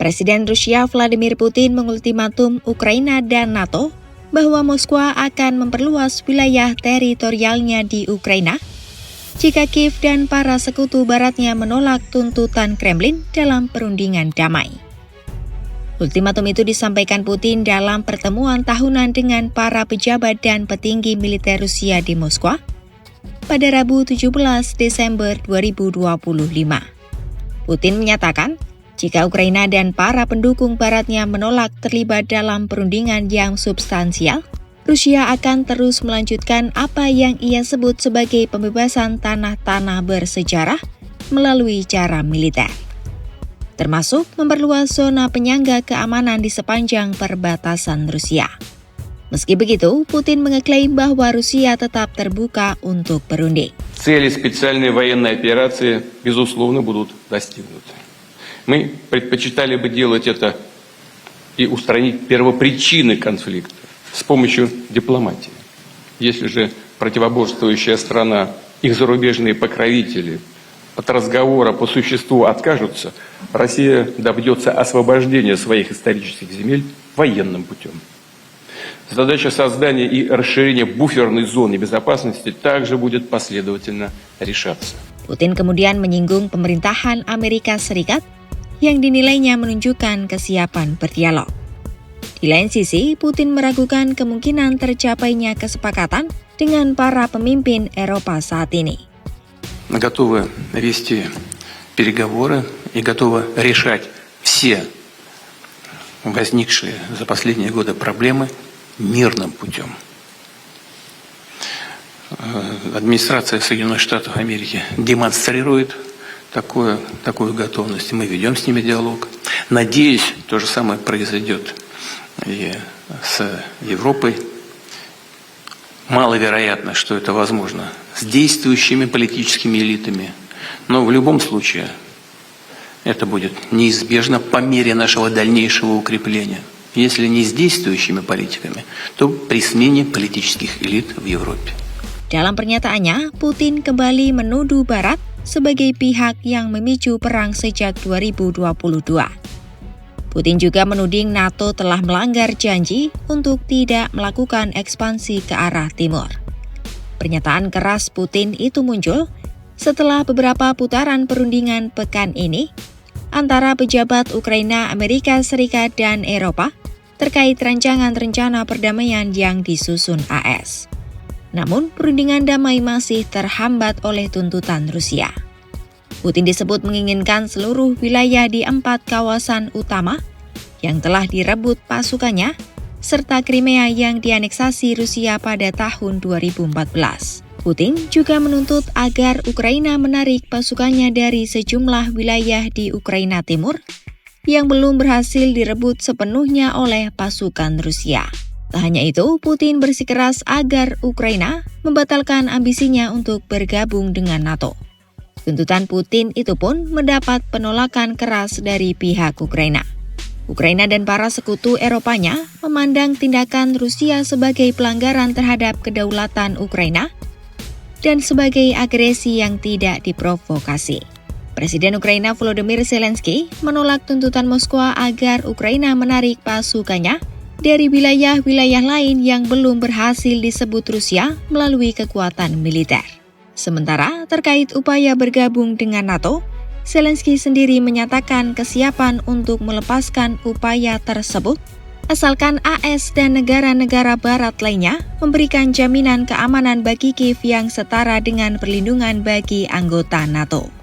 Presiden Rusia Vladimir Putin mengultimatum Ukraina dan NATO bahwa Moskwa akan memperluas wilayah teritorialnya di Ukraina jika Kiev dan para sekutu baratnya menolak tuntutan Kremlin dalam perundingan damai. Ultimatum itu disampaikan Putin dalam pertemuan tahunan dengan para pejabat dan petinggi militer Rusia di Moskwa pada Rabu 17 Desember 2025. Putin menyatakan, jika Ukraina dan para pendukung baratnya menolak terlibat dalam perundingan yang substansial, Rusia akan terus melanjutkan apa yang ia sebut sebagai pembebasan tanah-tanah bersejarah melalui cara militer, termasuk memperluas zona penyangga keamanan di sepanjang perbatasan Rusia. Meski begitu, Putin mengeklaim bahwa Rusia tetap terbuka untuk berunding. Цели специальной военной операции, безусловно, будут достигнуты. Мы предпочитали бы делать это и устранить первопричины конфликта с помощью дипломатии. Если же противоборствующая страна, их зарубежные покровители от разговора по существу откажутся, Россия добьется освобождения своих исторических земель военным путем. Задача создания и расширения буферной зоны безопасности также будет последовательно решаться. Putin kemudian menyinggung pemerintahan Amerika Serikat yang dinilainya menunjukkan kesiapan berdialog. Di lain sisi, Putin meragukan kemungkinan tercapainya kesepakatan dengan para pemimpin Eropa saat ini. Мы готовы вести переговоры и готовы решать все возникшие за последние годы проблемы мирным путем. Администрация Соединенных Штатов Америки демонстрирует такую готовность. Мы ведем с ними диалог. Надеюсь, то же самое произойдет и с Европой. Маловероятно, что это возможно с действующими политическими элитами. Но в любом случае это будет неизбежно по мере нашего дальнейшего укрепления. Если не с действующими политиками, то при смене политических элит в Европе. Dalam pernyataannya, Putin kembali menuduh Barat sebagai pihak yang memicu perang sejak 2022. Putin juga menuding NATO telah melanggar janji untuk tidak melakukan ekspansi ke arah timur. Pernyataan keras Putin itu muncul setelah beberapa putaran perundingan pekan ini antara pejabat Ukraina, Amerika Serikat, dan Eropa terkait rancangan rencana perdamaian yang disusun AS. Namun, perundingan damai masih terhambat oleh tuntutan Rusia. Putin disebut menginginkan seluruh wilayah di 4 kawasan utama yang telah direbut pasukannya, serta Crimea yang dianeksasi Rusia pada tahun 2014. Putin juga menuntut agar Ukraina menarik pasukannya dari sejumlah wilayah di Ukraina Timur yang belum berhasil direbut sepenuhnya oleh pasukan Rusia. Tak hanya itu, Putin bersikeras agar Ukraina membatalkan ambisinya untuk bergabung dengan NATO. Tuntutan Putin itu pun mendapat penolakan keras dari pihak Ukraina. Ukraina dan para sekutu Eropanya memandang tindakan Rusia sebagai pelanggaran terhadap kedaulatan Ukraina dan sebagai agresi yang tidak diprovokasi. Presiden Ukraina Volodymyr Zelensky menolak tuntutan Moskwa agar Ukraina menarik pasukannya dari wilayah-wilayah lain yang belum berhasil disebut Rusia melalui kekuatan militer. Sementara terkait upaya bergabung dengan NATO, Zelensky sendiri menyatakan kesiapan untuk melepaskan upaya tersebut asalkan AS dan negara-negara barat lainnya memberikan jaminan keamanan bagi Kiev yang setara dengan perlindungan bagi anggota NATO.